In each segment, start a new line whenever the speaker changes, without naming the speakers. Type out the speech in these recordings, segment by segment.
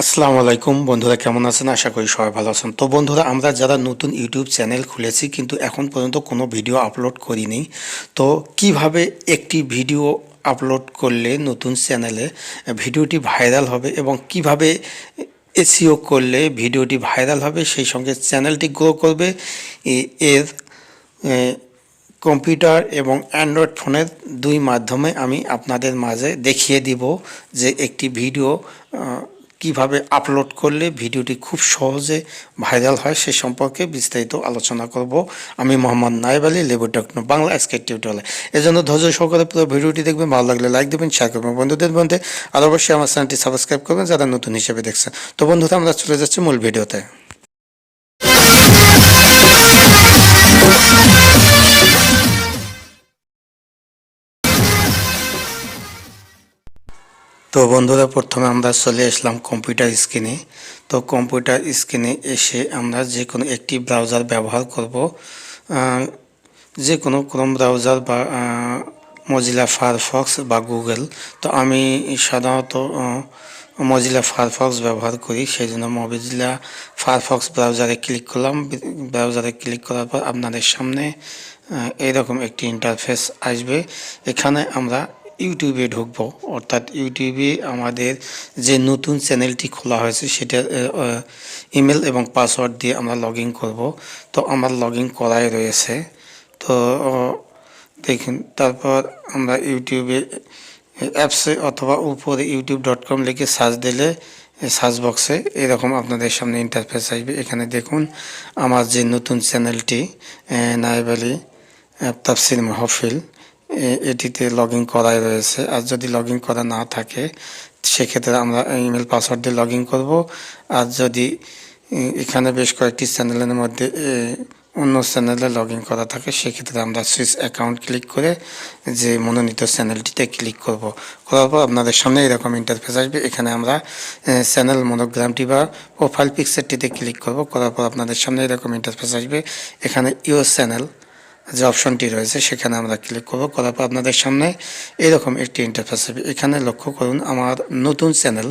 আসসালামু আলাইকুম বন্ধুরা, কেমন আছেন? আশা করি সবাই ভালো আছেন। তো বন্ধুরা, আমরা যারা নতুন ইউটিউব চ্যানেল খুলেছি কিন্তু এখন পর্যন্ত কোনো ভিডিও আপলোড করিনি, তো কিভাবে একটি ভিডিও আপলোড করলে নতুন চ্যানেলে ভিডিওটি ভাইরাল হবে এবং কিভাবে এসইও করলে ভিডিওটি ভাইরাল হবে সেই সঙ্গে চ্যানেলটি গ্রো করবে, এর কম্পিউটার এবং অ্যান্ড্রয়েড ফোনের দুই মাধ্যমে আমি আপনাদের মাঝে দেখিয়ে দিব যে একটি ভিডিও কিভাবে আপলোড করলে ভিডিওটি খুব সহজে ভাইরাল হয় সে সম্পর্কে বিস্তারিত আলোচনা করব। আমি মোহাম্মদ নায়েব আলী, লেবু টেকনো বাংলা এক্সকেট টিউটোরিয়ালে। এজন্য ধৈর্য সহকারে পুরো ভিডিওটি দেখবেন, ভালো লাগলে লাইক দেবেন, শেয়ার করবেন বন্ধুদের মধ্যে, আর অবশ্যই আমার চ্যানেলটি সাবস্ক্রাইব করবেন যারা নতুন হিসেবে দেখছেন। তো বন্ধুরা, আমরা চলে যাচ্ছি মূল ভিডিওতে। তো বন্ধুরা, প্রথমে আমরা চলে আসলাম কম্পিউটার স্ক্রিনে। তো কম্পিউটার স্ক্রিনে এসে আমরা যে কোনো একটি ব্রাউজার ব্যবহার করব, যে কোনো ক্রোম ব্রাউজার বা মজিলা ফায়ারফক্স বা গুগল। তো আমি সাধারণত মজিলা ফায়ারফক্স ব্যবহার করি, সেই জন্য মজিলা ফায়ারফক্স ব্রাউজারে ক্লিক করলাম। ব্রাউজারে ক্লিক করার পর আপনাদের সামনে এইরকম একটি ইন্টারফেস আসবে। এখানে আমরা ইউটিউবে ঢুকবো, অর্থাৎ ইউটিউবে আমাদের যে নতুন চ্যানেলটি খোলা হয়েছে সেটার ইমেল এবং পাসওয়ার্ড দিয়ে আমরা লগ ইন করবো। তো আমার লগ ইন করাই রয়েছে। তো দেখুন, তারপর আমরা ইউটিউবে অ্যাপসে অথবা উপরে youtube.com লিখে সার্চ দিলে সার্চ বক্সে এরকম আপনাদের সামনে ইন্টারফেস আসবে। এখানে দেখুন আমার যে নতুন চ্যানেলটি নায়েব আলী তাফসির মাহফিল, এটিতে লগ ইন করাই রয়েছে। আর যদি লগ ইন করা না থাকে সেক্ষেত্রে আমরা ইমেল পাসওয়ার্ড দিয়ে লগ ইন করবো। আর যদি এখানে বেশ কয়েকটি চ্যানেলের মধ্যে অন্য চ্যানেলে লগ ইন করা থাকে সেক্ষেত্রে আমরা সুইচ অ্যাকাউন্ট ক্লিক করে যে মনোনীত চ্যানেলটিতে ক্লিক করব। করার পর আপনাদের সামনে এরকম ইন্টারফেস আসবে। এখানে আমরা চ্যানেল মনোগ্রামটি বা প্রোফাইল পিকচারটিতে ক্লিক করব। করার পর আপনাদের সামনে এরকম ইন্টারফেস আসবে। এখানে ইউর চ্যানেল যে অপশনটি রয়েছে সেখানে আমরা ক্লিক করব। করার পর আপনাদের সামনে এরকম একটি ইন্টারফেস হবে। এখানে লক্ষ্য করুন আমার নতুন চ্যানেল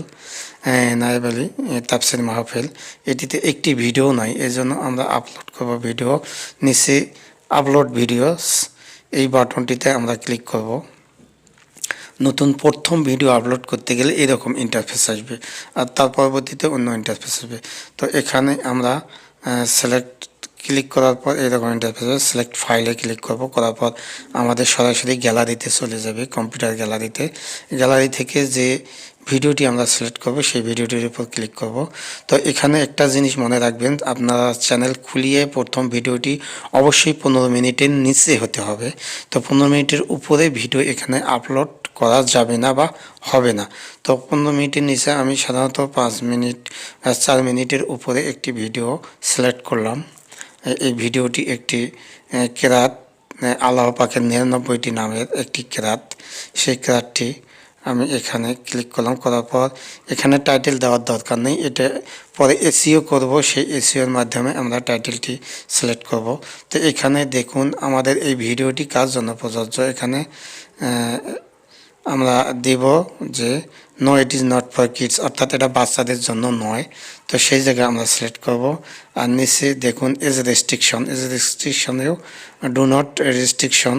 নায়েব আলী তাফসির মাহফিল, এটিতে একটি ভিডিও নাই, এজন্য আমরা আপলোড করব ভিডিও। নিচে আপলোড ভিডিওস এই বাটনটিতে আমরা ক্লিক করব। নতুন প্রথম ভিডিও আপলোড করতে গেলে এরকম ইন্টারফেস আসবে, আর তার পরবর্তীতে অন্য ইন্টারফেস আসবে। তো এখানে আমরা সিলেক্ট ক্লিক করার পর এরকম ইন্টারফেস হবে। সিলেক্ট ফাইলে ক্লিক করব। করার পর আমাদের সরাসরি গ্যালারিতে চলে যাবে, কম্পিউটার গ্যালারিতে। গ্যালারি থেকে যে ভিডিওটি আমরা সিলেক্ট করব সেই ভিডিওটির উপর ক্লিক করব। তো এখানে একটা জিনিস মনে রাখবেন, আপনারা চ্যানেল খুলিয়ে প্রথম ভিডিওটি অবশ্যই 15 মিনিটের নিচে হতে হবে। তো 15 মিনিটের উপরে ভিডিও এখানে আপলোড করা যাবে না বা হবে না। তো 15 মিনিটের নিচে আমি সাধারণত 5 মিনিট 4 মিনিটের উপরে একটি ভিডিও সিলেক্ট করলাম। এই ভিডিওটি একটি কেরাত, আল্লাহ পাকের 99টি নামের একটি কেরাত। সেই কেরাতটি আমি এখানে ক্লিক করলাম। করার পর এখানে টাইটেল দেওয়ার দরকার নেই, এটা পরে এসইও করব, সেই এসইওর মাধ্যমে আমরা টাইটেলটি সিলেক্ট করব। তো এখানে দেখুন আমাদের এই ভিডিওটি কার জন্য প্রযোজ্য। এখানে আমরা দেব যে no it is not for kids, অর্থাৎ এটা বাচ্চাদের জন্য নয়। তো সেই জায়গায় আমরা সিলেক্ট করব। আর নিচে দেখুন এজ রেস্ট্রিকশনেও ডু নট রেস্ট্রিকশন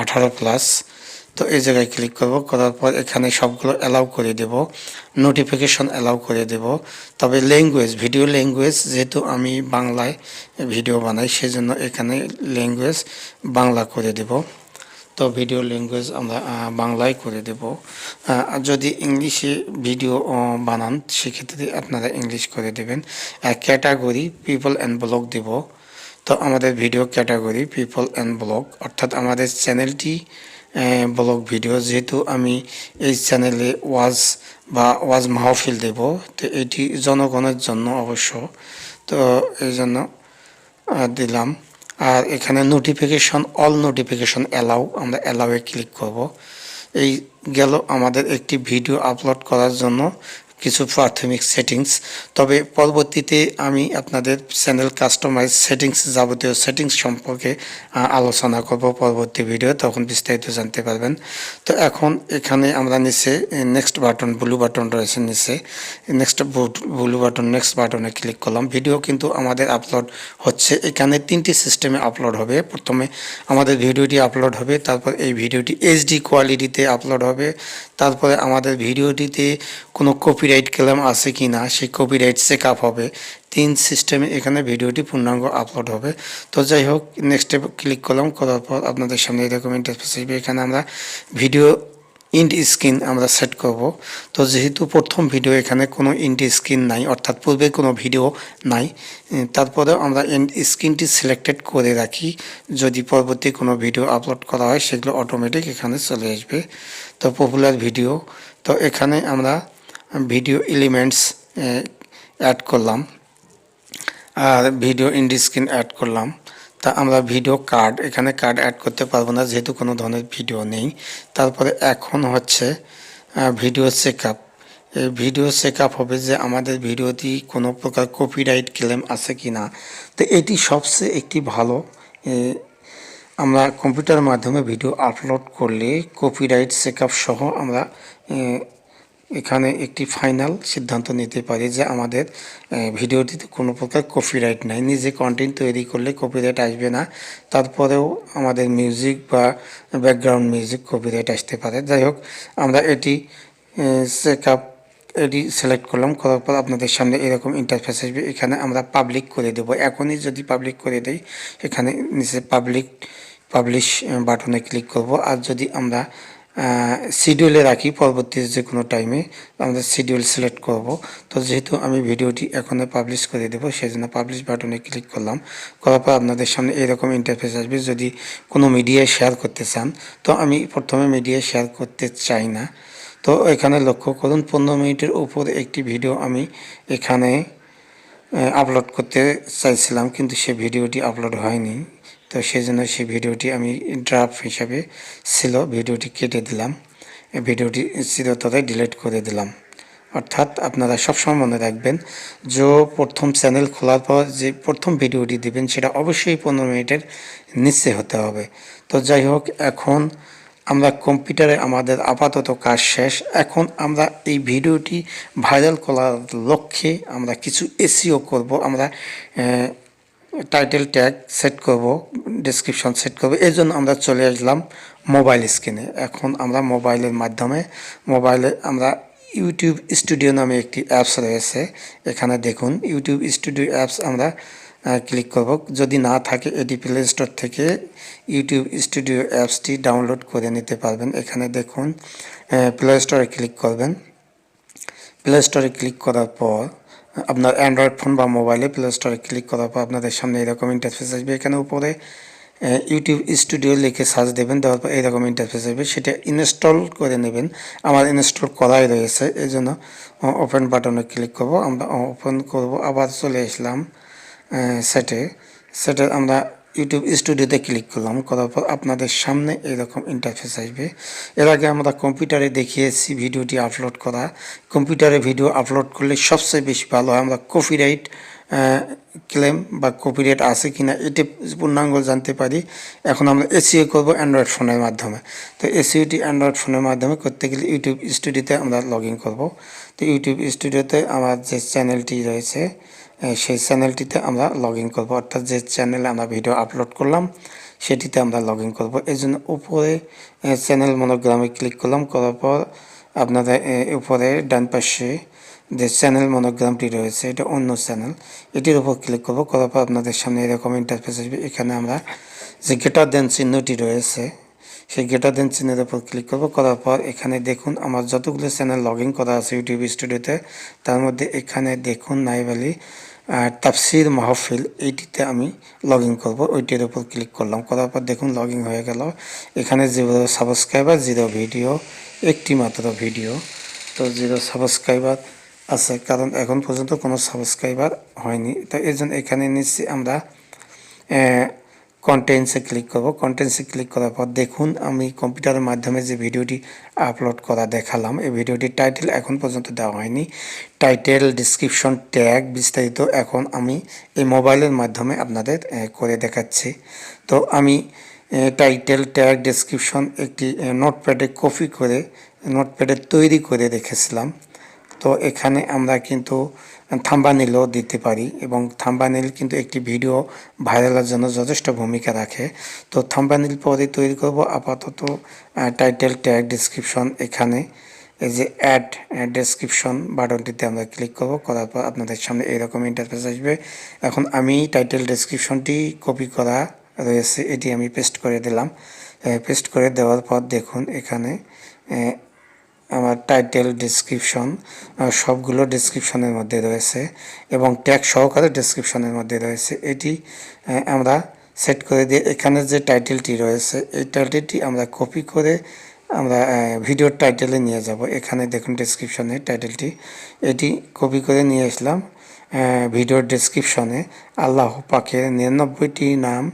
18+। তো এই জায়গায় ক্লিক করব। করার পর এখানে সবগুলো অ্যালাউ করে দেব, নোটিফিকেশন অ্যালাউ করে দেব। তবে ল্যাঙ্গুয়েজ, ভিডিও ল্যাঙ্গুয়েজ, যেহেতু আমি বাংলায় ভিডিও বানাই সেজন্য এখানে ল্যাঙ্গুয়েজ বাংলা করে দেব। তো ভিডিও ল্যাঙ্গুয়েজ আমরা বাংলায় করে দেব। যদি ইংলিশে ভিডিও বানান সেক্ষেত্রে আপনারা ইংলিশ করে দেবেন। ক্যাটাগরি পিপল অ্যান্ড ব্লগ দেব। তো আমাদের video category people and blog, অর্থাৎ আমাদের চ্যানেলটি ব্লগ ভিডিও, যেহেতু আমি এই চ্যানেলে ওয়াজ মাহফিল দেব, তো এটি জনগণের জন্য অবশ্য, তো এই জন্য দিলাম। আর এখানে নোটিফিকেশন, অল নোটিফিকেশন অ্যালাউ, আমরা অ্যালাউয়ে ক্লিক করব। এই গেল আমাদের একটি ভিডিও আপলোড করার জন্য কিছু প্রাথমিক সেটিংস। তবে পরবর্তীতে আমি আপনাদের চ্যানেল কাস্টমাইজ সেটিংস, যাবতীয় সেটিংস সম্পর্কে আলোচনা করব পরবর্তী ভিডিও, তখন বিস্তারিত জানতে পারবেন। তো এখন এখানে আমরা নিচে নেক্সট বাটন, ব্লু বাটন রয়েছে নিচে, ব্লু বাটন নেক্সট বাটনে ক্লিক করলাম। ভিডিও কিন্তু আমাদের আপলোড হচ্ছে, এখানে 3টি সিস্টেমে আপলোড হবে। প্রথমে আমাদের ভিডিওটি আপলোড হবে, তারপর এই ভিডিওটি এইচডি কোয়ালিটিতে আপলোড হবে, তারপরে আমাদের ভিডিওটিতে কোনো কপিরাইট ক্লেম আছে কি না সেই কপিরাইট চেক আপ হবে। 3 সিস্টেমে এখানে ভিডিওটি পূর্ণাঙ্গ আপলোড হবে। তো যাই হোক, নেক্সটে ক্লিক করলাম, করার পর আপনাদের সামনে এরকম ইন্টারফেস আসবে। এখানে আমরা ভিডিও ইন্ড স্ক্রিন আমরা সেট করব। তো যেহেতু প্রথম ভিডিও, এখানে কোনো ইন্ড স্ক্রিন নাই, অর্থাৎ পূর্বে কোনো ভিডিও নাই, তারপরেও আমরা ইন্ড স্ক্রিনটি সিলেক্টেড করে রাখি। যদি পরবর্তী কোনো ভিডিও আপলোড করা হয় সেগুলো অটোমেটিক এখানে চলে আসবে। তো পপুলার ভিডিও, তো এখানে আমরা ভিডিও এলিমেন্টস অ্যাড করলাম আর ভিডিও ইন্ড স্ক্রিন অ্যাড করলাম। তা আমরা ভিডিও কার্ড, এখানে কার্ড অ্যাড করতে পারবো না যেহেতু কোনো ধরনের ভিডিও নেই। তারপরে এখন হচ্ছে ভিডিও চেকআপ। এই ভিডিও চেকআপ হবে যে আমাদের ভিডিওটি কোনো প্রকার কপিরাইট ক্লেম আছে কি না। তো এটি সবচেয়ে একটি ভালো, আমরা কম্পিউটারের মাধ্যমে ভিডিও আপলোড করলে কপিরাইট চেকআপ সহ আমরা এখানে একটি ফাইনাল সিদ্ধান্ত নিতে পারি যে আমাদের ভিডিওটিতে কোনো প্রকার কপিরাইট নাই। নিজে কন্টেন্ট তৈরি করলে কপিরাইট আসবে না, তারপরেও আমাদের মিউজিক বা ব্যাকগ্রাউন্ড মিউজিক কপিরাইট আসতে পারে। যাই হোক, আমরা এটি চেকআপ এটি সিলেক্ট করলাম, করার পর আপনাদের সামনে এরকম ইন্টারফেস আসবে। এখানে আমরা পাবলিক করে দেব। এখনই যদি পাবলিক করে দেই, এখানে নিচে পাবলিশ বাটনে ক্লিক করব। আর যদি আমরা শিডিউলে রাখি, পরবর্তী যে কোনো টাইমে আমরা শিডিউল সিলেক্ট করব। তো যেহেতু আমি ভিডিওটি এখনই পাবলিশ করে দেবো, সেই জন্য পাবলিশ বাটনে ক্লিক করলাম, করার পর আপনাদের সামনে এরকম ইন্টারফেস আসবে। যদি কোনো মিডিয়ায় শেয়ার করতে চান, তো আমি প্রথমে মিডিয়ায় শেয়ার করতে চাই না। তো এখানে লক্ষ্য করুন, 15 মিনিটের উপরে একটি ভিডিও আমি এখানে আপলোড করতে চাইছিলাম, কিন্তু সে ভিডিওটি আপলোড হয়নি। তো সেই জন্য সেই ভিডিওটি আমি ড্রাফট হিসাবে ছিল, ভিডিওটি কেটে দিলাম, ভিডিওটি চিরতরে ডিলিট করে দিলাম। অর্থাৎ আপনারা সবসময় মনে রাখবেন যে প্রথম চ্যানেল খোলার পর যে প্রথম ভিডিওটি দিবেন সেটা অবশ্যই 15 মিনিটের নিচে হতে হবে। তো যাই হোক, এখন আমরা কম্পিউটারে আমাদের আপাতত কাজ শেষ। এখন আমরা এই ভিডিওটি ভাইরাল করার লক্ষ্যে আমরা কিছু এসইও করব। আমরা টাইটেল ট্যাগ সেট করব, ডেসক্রিপশন সেট করব। এই জন্য আমরা চলে আসলাম মোবাইল স্ক্রিনে। এখন আমরা মোবাইলের মাধ্যমে, মোবাইলে আমরা ইউটিউব স্টুডিও নামে একটি অ্যাপস রয়েছে, এখানে দেখুন ইউটিউব স্টুডিও অ্যাপস আমরা ক্লিক করব। যদি না থাকে, এটি প্লে স্টোর থেকে ইউটিউব স্টুডিও অ্যাপসটি ডাউনলোড করে নিতে পারবেন। এখানে দেখুন প্লে স্টোরে ক্লিক করবেন। প্লে স্টোরে ক্লিক করার পর আপনার অ্যান্ড্রয়েড ফোন বা মোবাইলে প্লে স্টোরে ক্লিক করার পর আপনাদের সামনে এরকম ইন্টারফেস আসবে। এখানে উপরে ইউটিউব স্টুডিও লিখে সার্চ দেবেন, দেওয়ার পর এইরকম ইন্টারফেস আসবে, সেটা ইনস্টল করে নেবেন। আমার ইনস্টল করাই রয়েছে, এই জন্য ওপেন বাটনে ক্লিক করব। আমরা ওপেন করব, আবার চলে আসলাম সেটে আমরা ইউটিউব স্টুডিওতে ক্লিক করলাম, করার পর আপনাদের সামনে এরকম ইন্টারফেস আসবে। এর আগে আমরা কম্পিউটারে দেখিয়েছি ভিডিওটি আপলোড করা। কম্পিউটারে ভিডিও আপলোড করলে সবচেয়ে বেশি ভালো হয়, আমরা কপিরাইট ক্লেম বা কপিরাইট আছে কিনা এটি পূর্ণাঙ্গ জানতে পারি। এখন আমরা এসইও করব অ্যান্ড্রয়েড ফোনের মাধ্যমে। তো এসইওটি অ্যান্ড্রয়েড ফোনের মাধ্যমে করতে গেলে ইউটিউব স্টুডিওতে আমরা লগ ইন করবো। তো ইউটিউব স্টুডিওতে আমার যে চ্যানেলটি রয়েছে সেই চ্যানেলটিতে আমরা লগ ইন করবো, অর্থাৎ যে চ্যানেলে আমরা ভিডিও আপলোড করলাম সেটিতে আমরা লগ ইন করবো। এই জন্য উপরে চ্যানেল মনোগ্রামে ক্লিক করলাম, করার পর আপনাদের উপরে ডান পাশে যে চ্যানেল মনোগ্রামটি রয়েছে এটা অন্য চ্যানেল, এটির উপর ক্লিক করবো, করার পর আপনাদের সামনে এরকম ইন্টারফেস আসবে। এখানে আমরা যে গ্রেটার দেন চিহ্নটি রয়েছে সেই গ্রেটার দেন চিহ্নের উপর ক্লিক করবো, করার পর এখানে দেখুন আমার যতগুলো চ্যানেল লগ ইন করা আছে ইউটিউব স্টুডিওতে, তার মধ্যে এখানে দেখুন নাইব আলী তাফসির মাহফিল, এইটিতে আমি লগ ইন করবো। ওইটির উপর ক্লিক করলাম, করার পর দেখুন লগ ইন হয়ে গেল। এখানে 0 সাবস্ক্রাইবার, 0 ভিডিও, একটি মাত্র ভিডিও। তো 0 সাবস্ক্রাইবার আছে, কারণ এখন পর্যন্ত কোনো সাবস্ক্রাইবার হয়নি। তো এই জন্য এখানে নিচ্ছি আমরা কন্টেন্টসে ক্লিক করব। কন্টেন্টসে ক্লিক করার পর দেখুন আমি কম্পিউটারের মাধ্যমে যে ভিডিওটি আপলোড করা দেখালাম, এই ভিডিওটির টাইটেল এখন পর্যন্ত দেওয়া হয়নি। টাইটেল, ডিসক্রিপশন, ট্যাগ বিস্তারিত এখন আমি এই মোবাইলের মাধ্যমে আপনাদের করে দেখাচ্ছি। তো আমি টাইটেল, ট্যাগ, ডেসক্রিপশন একটি নোটপ্যাডে কপি করে নোটপ্যাডে তৈরি করে রেখেছিলাম। তো এখানে আমরা কিন্তু থাম্বনেইলও দিতে পারি এবং থাম্বনেইল কিন্তু একটি ভিডিও ভাইরালের জন্য যথেষ্ট ভূমিকা রাখে। তো থাম্বনেইল পরে তৈরি করব। আপাতত টাইটেল, ট্যাগ, ডেসক্রিপশন, এখানে এই যে অ্যাড ডেসক্রিপশন বাটনটিতে আমরা ক্লিক করব। করার পর আপনাদের সামনে এইরকম ইন্টারফেস আসবে। এখন আমি টাইটেল, ডেসক্রিপশনটি কপি করা রয়েছে, এটি আমি পেস্ট করে দিলাম। পেস্ট করে দেওয়ার পর দেখুন এখানে আমার টাইটেল, ডেসক্রিপশন সবগুলো ডেসক্রিপশনের মধ্যে রয়েছে এবং ট্যাগ সহকারে ডেসক্রিপশনের মধ্যে রয়েছে। এটি আমরা সেট করে দিয়ে এখানে যে টাইটেলটি রয়েছে এই টাইটেলটি আমরা কপি করে আমরা ভিডিওর টাইটেলে নিয়ে যাব। এখানে দেখুন ডেসক্রিপশনের টাইটেলটি, এটি কপি করে নিয়ে আসলাম। ভিডিওর ডেসক্রিপশনে আল্লাহ পাকের 99টি নাম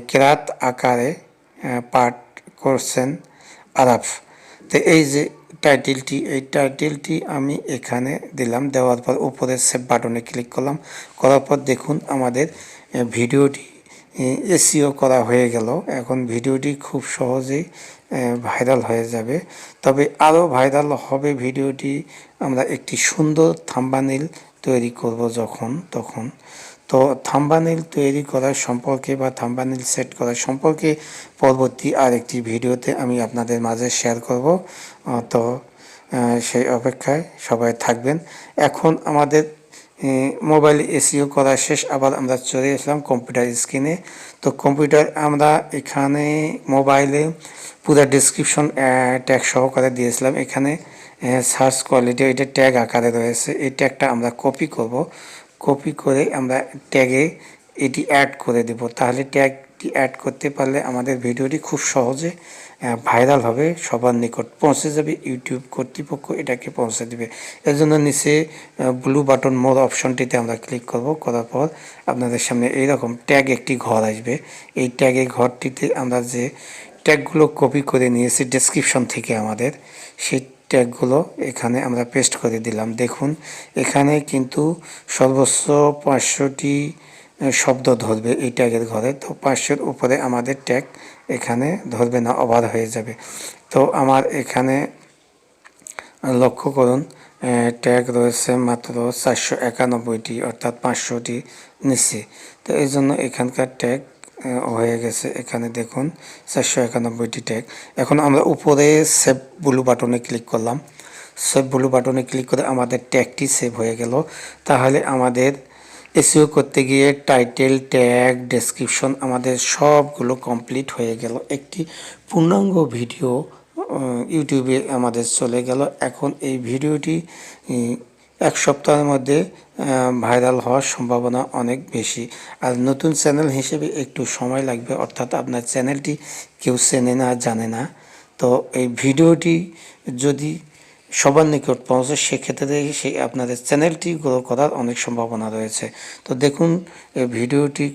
কেরাত আকারে পাঠ করছেন আরাফ। তো এই যে টাইটেলটি, এই টাইটেলটি আমি এখানে দিলাম। দেওয়ার পর উপরে সেভ বাটনে ক্লিক করলাম। করার পর দেখুন আমাদের ভিডিওটি এসইও করা হয়ে গেল। এখন ভিডিওটি খুব সহজেই ভাইরাল হয়ে যাবে। তবে আরও ভাইরাল হবে ভিডিওটি আমরা একটি সুন্দর থাম্বনেইল তৈরি করব তখন। তো থাম্বনেইল তৈরি করার সম্পর্কে বা থাম্বনেইল সেট করার সম্পর্কে পরবর্তী আরেকটি ভিডিওতে আমি আপনাদের মাঝে শেয়ার করব। তো সেই অপেক্ষায় সবাই থাকবেন। এখন আমাদের মোবাইল এসইও করা শেষ, আবার আমরা চলে আসলাম কম্পিউটার স্ক্রিনে। তো কম্পিউটার আমরা এখানে মোবাইলে পুরো ডেসক্রিপশন ট্যাগ সহকারে দিয়েছিলাম। এখানে সার্চ কোয়ালিটি এটা ট্যাগ আকারে রয়েছে, এই ট্যাগটা আমরা কপি করব। কপি করে আমরা ট্যাগে এটি অ্যাড করে দেব। তাহলে ট্যাগটি অ্যাড করতে পারলে আমাদের ভিডিওটি খুব সহজে ভাইরাল হবে, সবার নিকট পৌঁছে যাবে। ইউটিউব কর্তৃপক্ষ এটাকে পৌঁছে দেবে। এর জন্য নিচে ব্লু বাটন মোর অপশনটিতে আমরা ক্লিক করব। করার পর আপনাদের সামনে এইরকম ট্যাগ একটি ঘর আসবে। এই ট্যাগের ঘরটিতে আমরা যে ট্যাগগুলো কপি করে নিয়েছি ডেসক্রিপশন থেকে আমাদের, সেই ট্যাগগুলো এখানে আমরা পেস্ট করে দিলাম। দেখুন এখানে কিন্তু সর্বোচ্চ 500টি শব্দ ধরবে এই ট্যাগের ঘরে। তো 500-এর উপরে আমাদের ট্যাগ এখানে ধরবে না, ওভার হয়ে যাবে। তো আমার এখানে লক্ষ্য করুন ট্যাগ রয়েছে মাত্র 491টি, অর্থাৎ 500টি নিচে। তো এই জন্য এখানকার ট্যাগ হয়ে গেছে। এখানে দেখুন 491টি ট্যাগ। এখন আমরা উপরে সেভ ব্লু বাটনে ক্লিক করলাম। সেভ ব্লু বাটনে ক্লিক করে আমাদের ট্যাগটি সেভ হয়ে গেল। তাহলে আমাদের এসইও করতে গিয়ে টাইটেল, ট্যাগ, ডেসক্রিপশন আমাদের সবগুলো কমপ্লিট হয়ে গেল। একটি পূর্ণাঙ্গ ভিডিও ইউটিউবে আমাদের চলে গেল। এখন এই ভিডিওটি 1 সপ্তাহের মধ্যে ভাইরাল হওয়ার সম্ভাবনা অনেক বেশি। আর নতুন চ্যানেল হিসেবে একটু সময় লাগবে, অর্থাৎ আপনার চ্যানেলটি কেউ চেনে না, জানে না। তো এই ভিডিওটি যদি সবার নিকট পৌঁছে সেক্ষেত্রে সেই আপনাদের চ্যানেলটি গ্রো করার অনেক সম্ভাবনা রয়েছে। তো দেখুন এই ভিডিওটি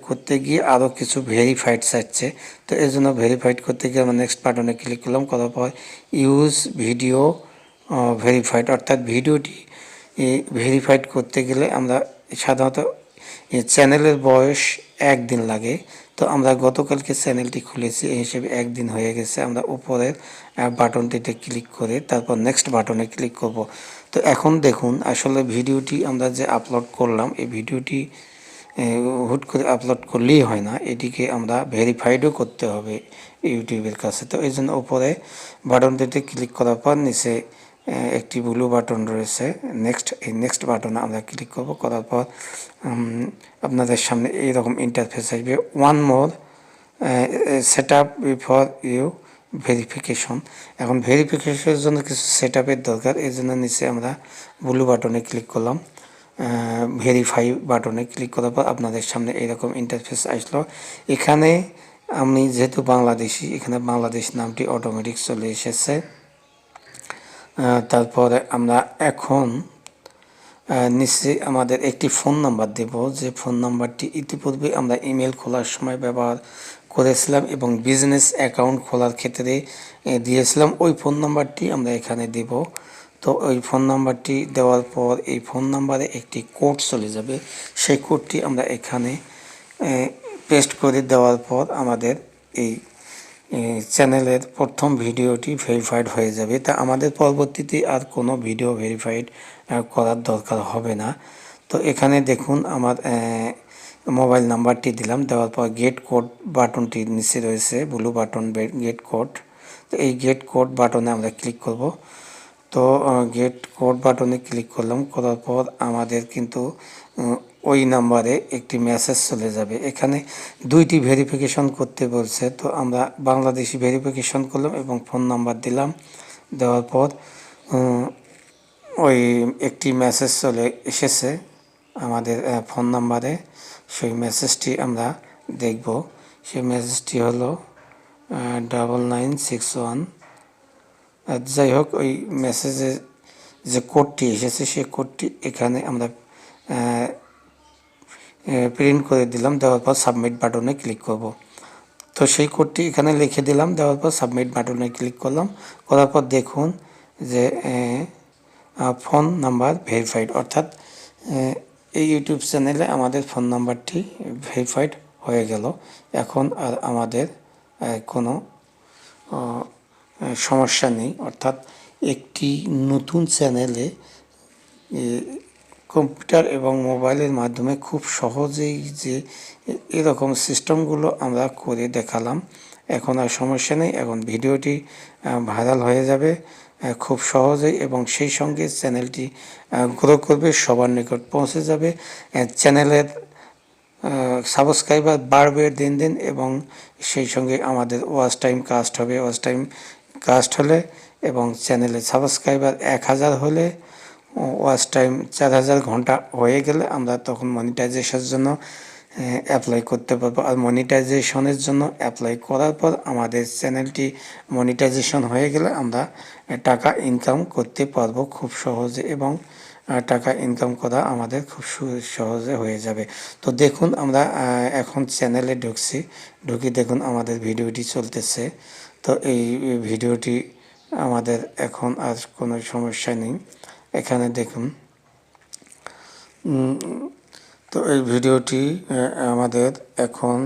করতে গিয়ে আরও কিছু ভেরিফাইড চাইছে। তো এই জন্য ভেরিফাইড করতে গিয়ে আমরা নেক্সট বাটনে ক্লিক করলাম। করার পর ইউজ ভিডিও ভেরিফাইড, অর্থাৎ ভিডিওটি ভেরিফাইড করতে গেলে আমরা সাধারণত চ্যানেলের বয়স 1 দিন লাগে। তো আমরা গতকালকে চ্যানেলটি খুলেছি, এই হিসেবে 1 দিন হয়ে গেছে। আমরা উপরের বাটনটিতে ক্লিক করে তারপর নেক্সট বাটনে ক্লিক করব। তো এখন দেখুন আসলে ভিডিওটি আমরা যে আপলোড করলাম, এই ভিডিওটি হুট করে আপলোড করলেই হয় না, এটিকে আমরা ভেরিফাইডও করতে হবে ইউটিউবের কাছে। তো এই জন্য উপরে বাটনটিতে ক্লিক করার পর নিচে একটি ব্লু বাটন রয়েছে নেক্সট, এই নেক্সট বাটনে আমরা ক্লিক করব। করার পর আপনাদের সামনে এইরকম ইন্টারফেস আসবে। One more set up before you verification. এখন ভেরিফিকেশনের জন্য কিছু সেট আপের দরকার, এই জন্য নিচে আমরা ব্লু বাটনে ক্লিক করলাম। ভেরিফাই বাটনে ক্লিক করার পর আপনাদের সামনে এইরকম ইন্টারফেস আসলো। এখানে আমি যেহেতু বাংলাদেশি, এখানে বাংলাদেশ নামটি অটোমেটিক চলে এসেছে। তারপরে আমরা এখন নিচে আমাদের একটি ফোন নাম্বার দেব, যে ফোন নাম্বারটি ইতিপূর্বে আমরা ইমেল খোলার সময় ব্যবহার করেছিলাম এবং বিজনেস অ্যাকাউন্ট খোলার ক্ষেত্রে দিয়েছিলাম। ওই ফোন নাম্বারটি আমরা এখানে দেব। তো ওই ফোন নাম্বারটি দেওয়ার পর এই ফোন নাম্বারে একটি কোড চলে যাবে, সেই কোডটি আমরা এখানে পেস্ট করে দেওয়ার পর আমাদের এই চ্যানেলের প্রথম ভিডিওটি ভেরিফাইড হয়ে যাবে। তা আমাদের পরবর্তীতে আর কোনো ভিডিও ভেরিফাইড করার দরকার হবে না। তো এখানে দেখুন আমার মোবাইল নাম্বারটি দিলাম, দেওয়ার পর গেট কোড বাটনটি নিচে রয়েছে, ব্লু বাটন গেট কোড। তো এই গেট কোড বাটনে আমরা ক্লিক করব। তো গেট কোড বাটনে ক্লিক করলাম, করার পর আমাদের কিন্তু ওই নাম্বারে একটি মেসেজ চলে যাবে। এখানে দুইটি ভেরিফিকেশন করতে বলছে, তো আমরা বাংলাদেশি ভেরিফিকেশন করলাম এবং ফোন নাম্বার দিলাম। দেওয়ার পর ওই একটি মেসেজ চলে এসেছে আমাদের ফোন নাম্বারে, সেই মেসেজটি আমরা দেখব। সেই মেসেজটি হলো 9961। যাই হোক, ওই মেসেজে যে কোডটি এসেছে সেই কোডটি এখানে আমরা প্রিন্ট করে দিলাম। দেওয়ার পর সাবমিট বাটনে ক্লিক করব। তো সেই কোডটি এখানে লিখে দিলাম, দেওয়ার পর সাবমিট বাটনে ক্লিক করলাম। করার পর দেখুন যে ফোন নাম্বার ভেরিফাইড, অর্থাৎ এই ইউটিউব চ্যানেলে আমাদের ফোন নাম্বারটি ভেরিফাইড হয়ে গেল। এখন আর আমাদের কোনো সমস্যা নেই, অর্থাৎ একটি নতুন চ্যানেলে কম্পিউটার এবং মোবাইলের মাধ্যমে খুব সহজেই যে এরকম সিস্টেমগুলো আমরা করে দেখালাম, এখন আর সমস্যা নেই। এখন ভিডিওটি ভাইরাল হয়ে যাবে খুব সহজেই এবং সেই সঙ্গে চ্যানেলটি গ্রো করবে, সবার নিকট পৌঁছে যাবে, চ্যানেলের সাবস্ক্রাইবার বাড়বে দিন দিন এবং সেই সঙ্গে আমাদের ওয়াচ টাইম কাস্ট হবে। ওয়াচ টাইম কাস্ট হলে এবং চ্যানেলে সাবস্ক্রাইবার 1000 হলে, ওয়াচ টাইম 4000 ঘন্টা হয়ে গেলে আমরা তখন মনিটাইজেশনের জন্য অ্যাপ্লাই করতে পারবো। আর মনিটাইজেশনের জন্য অ্যাপ্লাই করার পর আমাদের চ্যানেলটি মনিটাইজেশন হয়ে গেলে আমরা টাকা ইনকাম করতে পারবো খুব সহজে এবং টাকা ইনকাম করা আমাদের খুব সহজে হয়ে যাবে। তো দেখুন আমরা এখন চ্যানেলে ঢুকছি, ঢুকি দেখুন আমাদের ভিডিওটি চলতেছে। তো এই ভিডিওটি আমাদের এখন আর কোনো সমস্যা নেই, এখানে দেখুন। তো এই ভিডিওটি আমাদের এখন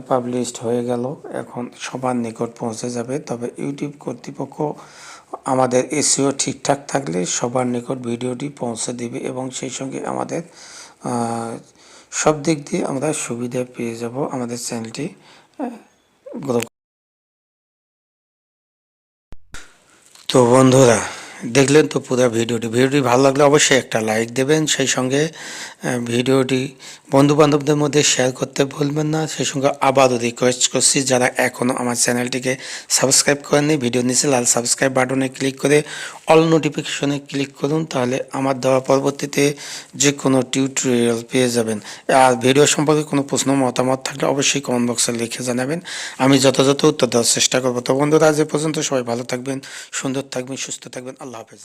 পাবলিশড হয়ে গেল, এখন সবার নিকট পৌঁছে যাবে। তবে ইউটিউব কর্তৃপক্ষ আমাদের এসইও ঠিকঠাক থাকলে সবার নিকট ভিডিওটি পৌঁছে দেবে এবং সেই সঙ্গে আমাদের সব দিক দিয়ে আমরা সুবিধা পেয়ে যাব আমাদের চ্যানেলটি গ্রো। তো বন্ধুরা দেখলেন তো পুরো ভিডিওটি ভালো লাগলে অবশ্যই একটা লাইক দেবেন, সেই সঙ্গে ভিডিওটি বন্ধুবান্ধবদের মধ্যে শেয়ার করতে ভুলবেন না। সেই সঙ্গে আবারও রিকোয়েস্ট করছি, যারা এখনও আমার চ্যানেলটিকে সাবস্ক্রাইব করেননি, ভিডিও নিচে লাল সাবস্ক্রাইব বাটনে ক্লিক করে অল নোটিফিকেশনে ক্লিক করুন, তাহলে আমার দেওয়া পরবর্তীতে যে কোনো টিউটোরিয়াল পেয়ে যাবেন। আর ভিডিও সম্পর্কে কোনো প্রশ্ন মতামত থাকলে অবশ্যই কমেন্ট বক্সে লিখে জানাবেন, আমি যথাযথ উত্তর দেওয়ার চেষ্টা করব। তো বন্ধুরা আজ এ পর্যন্ত, সবাই ভালো থাকবেন, সুন্দর থাকবেন, সুস্থ থাকবেন, আল্লাহ হাফেজ।